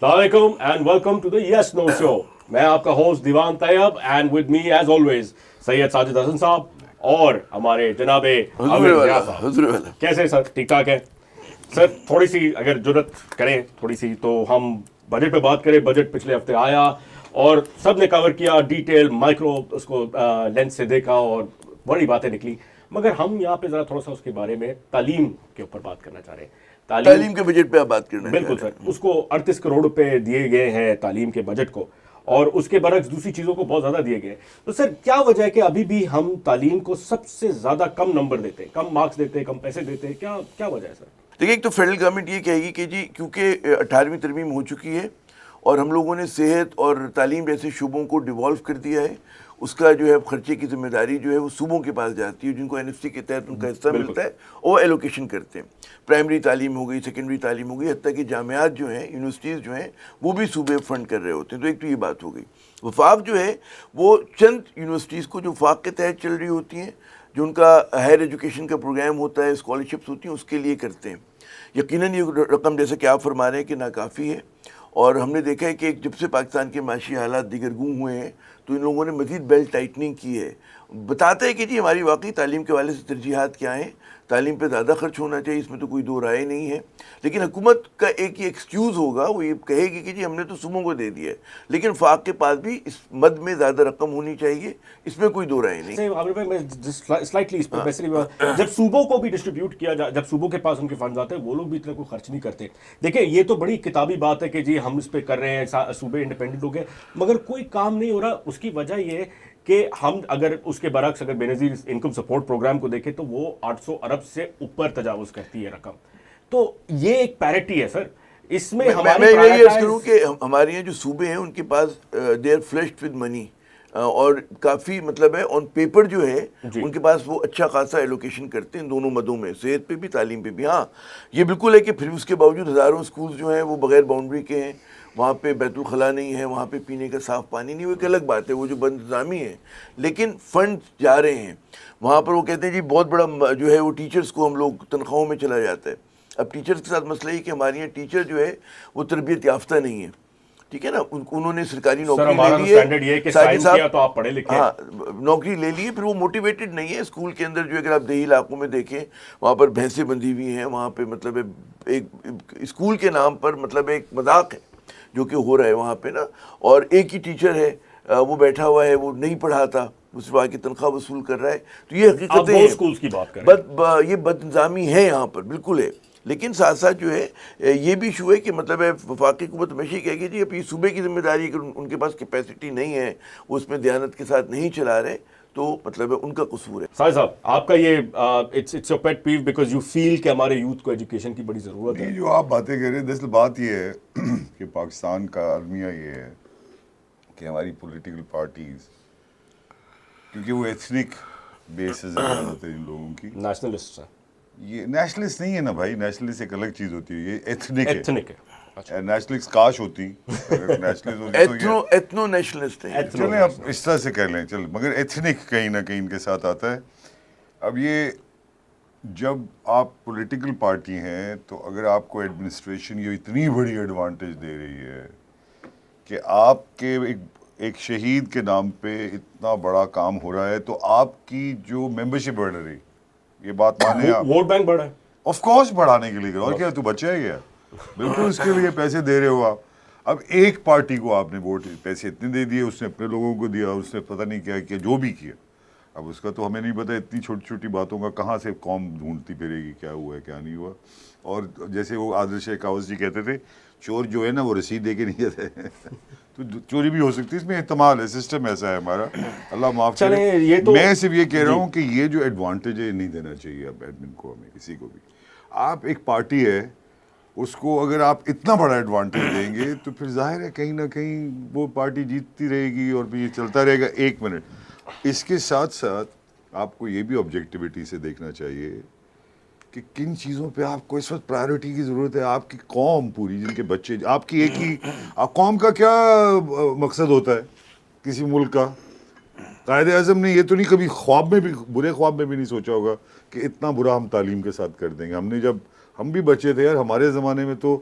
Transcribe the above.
السلام علیکم and welcome to the yes no show. میں آپ کا host Dewan Tayyab and with me as always Syed Sajid Hasan Sahab اور ہمارے جناب عامر ضیاء صاحب. کیسے سر؟ ٹھیک ٹھاک ہے سر. تھوڑی سی اگر جرت کریں تھوڑی سی تو ہم بجٹ پہ بات کریں. بجٹ پچھلے ہفتے آیا اور سب نے کور کیا ڈیٹیل مائکرو اس کو لینس سے دیکھا اور بڑی باتیں نکلی. مگر ہم یہاں پہ ذرا تھوڑا سا اس کے بارے میں تعلیم کے اوپر بات کرنا چاہ رہے ہیں. تعلیم کے بجٹ پہ آپ بات کرنا. بالکل سر. اس کو 38 کروڑ روپے دیے گئے ہیں تعلیم کے بجٹ کو اور اس کے برعکس دوسری چیزوں کو بہت زیادہ دیے گئے. تو سر کیا وجہ ہے کہ ابھی بھی ہم تعلیم کو سب سے زیادہ کم نمبر دیتے ہیں, کم مارکس دیتے ہیں, کم پیسے دیتے ہیں؟ کیا وجہ ہے سر؟ دیکھیے, ایک تو فیڈرل گورنمنٹ یہ کہے گی کہ جی کیونکہ 18ویں ترمیم ہو چکی ہے اور ہم لوگوں نے صحت اور تعلیم جیسے شعبوں کو ڈیوالو کر دیا ہے, اس کا جو ہے خرچے کی ذمہ داری جو ہے وہ صوبوں کے پاس جاتی ہے, جن کو NFC کے تحت ان کا حصہ ملتا ہے وہ ایلوکیشن کرتے ہیں. پرائمری تعلیم ہو گئی, سیکنڈری تعلیم ہو گئی, حتیٰ کہ جامعات جو ہیں, یونیورسٹیز جو ہیں, وہ بھی صوبے فنڈ کر رہے ہوتے ہیں. تو ایک تو یہ بات ہو گئی. وفاق جو ہے وہ چند یونیورسٹیز کو جو وفاق کے تحت چل رہی ہوتی ہیں, جو ان کا ہائر ایجوکیشن کا پروگرام ہوتا ہے, اسکالرشپس ہوتی ہیں, اس کے لیے کرتے ہیں. یقیناً یہ رقم جیسے کہ آپ فرما رہے ہیں کہ ناکافی ہے, اور ہم نے دیکھا ہے کہ جب سے پاکستان کے معاشی حالات دیگرگوں ہوئے ہیں تو ان لوگوں نے مزید بیلٹ ٹائٹننگ کی ہے. بتاتے ہیں کہ جی ہماری واقعی تعلیم کے حوالے سے ترجیحات کیا ہیں, تعلیم پہ زیادہ خرچ ہونا چاہیے, اس میں تو کوئی دو رائے نہیں ہے. لیکن حکومت کا ایک ہی ایکسکیوز ہوگا, وہ یہ کہے گی کہ جی ہم نے تو صوبوں کو دے دیا ہے, لیکن وفاق کے پاس بھی اس مد میں زیادہ رقم ہونی چاہیے, اس میں کوئی دو رائے نہیں. سلائٹلی اس پہ جب صوبوں کو بھی ڈسٹریبیوٹ کیا جائے, جب صوبوں کے پاس ان کے فنڈز آتے ہیں, وہ لوگ بھی اتنا کوئی خرچ نہیں کرتے. دیکھیں یہ تو بڑی کتابی بات ہے کہ جی ہم اس پہ کر رہے ہیں, صوبے انڈیپینڈنٹ ہو گئے, مگر کوئی کام نہیں ہو رہا. اس کی وجہ یہ ہے کہ ہم اگر اس کے برعکس اگر بے نظیر انکم سپورٹ پروگرام کو دیکھیں تو وہ 800 ارب سے اوپر تجاوز کرتی ہے رقم. تو یہ ایک پیرٹی ہے سر. اس میں میں یہ عرض کروں کہ ہمارے یہاں جو صوبے ہیں ان کے پاس they are flushed with money, اور کافی مطلب ہے آن پیپر جو ہے ان کے پاس وہ اچھا خاصا ایلوکیشن کرتے ہیں دونوں مدوں میں, صحت پہ بھی تعلیم پہ بھی. ہاں یہ بالکل ہے کہ پھر اس کے باوجود ہزاروں اسکولز جو ہیں وہ بغیر باؤنڈری کے ہیں, وہاں پہ بیت الخلاء نہیں ہے, وہاں پہ پینے کا صاف پانی نہیں, وہ ایک الگ بات ہے, وہ جو بد انتظامی ہے. لیکن فنڈ جا رہے ہیں وہاں پر. وہ کہتے ہیں جی بہت بڑا جو ہے وہ ٹیچرز کو ہم لوگ تنخواہوں میں چلا جاتا ہے. اب ٹیچرز کے ساتھ مسئلہ یہ کہ ہمارے یہاں ٹیچر جو ہے وہ تربیت یافتہ نہیں ہے, ٹھیک ہے نا, انہوں نے سرکاری نوکری لے لی ہے, ہاں نوکری لے لی ہے, پھر وہ موٹیویٹڈ نہیں ہے. اسکول کے اندر جو اگر آپ دیہی علاقوں میں دیکھیں وہاں پر بھینسیں بندھی ہوئی ہیں, وہاں پہ مطلب ایک اسکول کے نام پر مطلب ایک مذاق ہے جو کہ ہو رہا ہے وہاں پہ نا. اور ایک ہی ٹیچر ہے, وہ بیٹھا ہوا ہے, وہ نہیں پڑھاتا, اس وہاں کی تنخواہ وصول کر رہا ہے. تو یہ حقیقتیں یہ بد انتظامی ہے یہاں پر, بالکل ہے. لیکن ساتھ ساتھ جو ہے یہ بھی ایشو ہے کہ مطلب ہے وفاقی حکومت ہمیشہ کہے گی جی اب یہ صوبے کی ذمہ داری, اگر ان کے پاس کیپیسٹی نہیں ہے, وہ اس میں دیانت کے ساتھ نہیں چلا رہے, تو مطلب ہے ان کا قصور ہے. ساجد صاحب آپ کا یہ اٹس یور پیٹ پیو بیکاز یو فیل کہ ہمارے یوتھ کو ایجوکیشن کی بڑی ضرورت ہے. جو آپ باتیں کہہ رہے ہیں دراصل بات یہ ہے کہ پاکستان کا المیہ یہ ہے کہ ہماری پولیٹیکل پارٹیز, کیونکہ وہ ایتھنک بیسز ہیں زیادہ تر ان لوگوں کی, نیشنلسٹ ہیں. یہ نیشنلسٹ نہیں ہے نا بھائی, نیشنلسٹ ایک الگ چیز ہوتی ہے, یہ ایتھنک ہے. نیشنلسٹ کاش ہوتی, ایتھنو نیشنلسٹ ہیں. چلیں اب اس طرح سے کہہ لیں, چل, مگر ایتھنک کہیں نہ کہیں ان کے ساتھ آتا ہے. اب یہ جب آپ پولیٹیکل پارٹی ہیں تو اگر آپ کو ایڈمنسٹریشن یہ اتنی بڑی ایڈوانٹیج دے رہی ہے کہ آپ کے ایک شہید کے نام پہ اتنا بڑا کام ہو رہا ہے, تو آپ کی جو ممبرشپ بڑھ رہی, یہ بات مانے آپ, ووٹ بینک بڑھا ہے آف کورس بڑھانے کے لیے, اور کیا تو بچہ ہے کیا, بالکل اس کے لیے پیسے دے رہے ہو آپ. اب ایک پارٹی کو آپ نے ووٹ پیسے اتنے دے دیے, اس نے اپنے لوگوں کو دیا, اس نے پتہ نہیں کیا کیا جو بھی کیا. اب اس کا تو ہمیں نہیں پتہ, اتنی چھوٹی چھوٹی باتوں کا کہاں سے قوم ڈھونڈتی پھرے گی کیا ہوا ہے کیا نہیں ہوا. اور جیسے وہ عادل شیخ کاوس جی کہتے تھے, چور جو ہے نا وہ رسید دے کے نہیں جاتے تو چوری بھی ہو سکتی ہے, اس میں احتمال ہے, سسٹم ایسا ہے ہمارا, اللہ معاف کرے. میں صرف یہ کہہ رہا ہوں کہ یہ جو ایڈوانٹیج ہے نہیں دینا چاہیے اب ایڈمن کو, ہمیں کسی کو بھی. آپ ایک پارٹی ہے, اس کو اگر آپ اتنا بڑا ایڈوانٹیج دیں گے تو پھر ظاہر ہے کہیں نہ کہیں وہ پارٹی جیتتی رہے گی اور پھر یہ چلتا رہے گا. ایک منٹ, اس کے ساتھ ساتھ آپ کو یہ بھی آبجیکٹیوٹی سے دیکھنا چاہیے کہ کن چیزوں پہ آپ کو اس وقت پرائیورٹی کی ضرورت ہے. آپ کی قوم پوری, جن کے بچے, آپ کی ایک ہی قوم کا کیا مقصد ہوتا ہے کسی ملک کا؟ قائد اعظم نے یہ تو نہیں کبھی خواب میں بھی, برے خواب میں بھی نہیں سوچا ہوگا کہ اتنا برا ہم تعلیم کے ساتھ کر دیں گے. ہم نے جب ہم بھی بچے تھے یار, ہمارے زمانے میں تو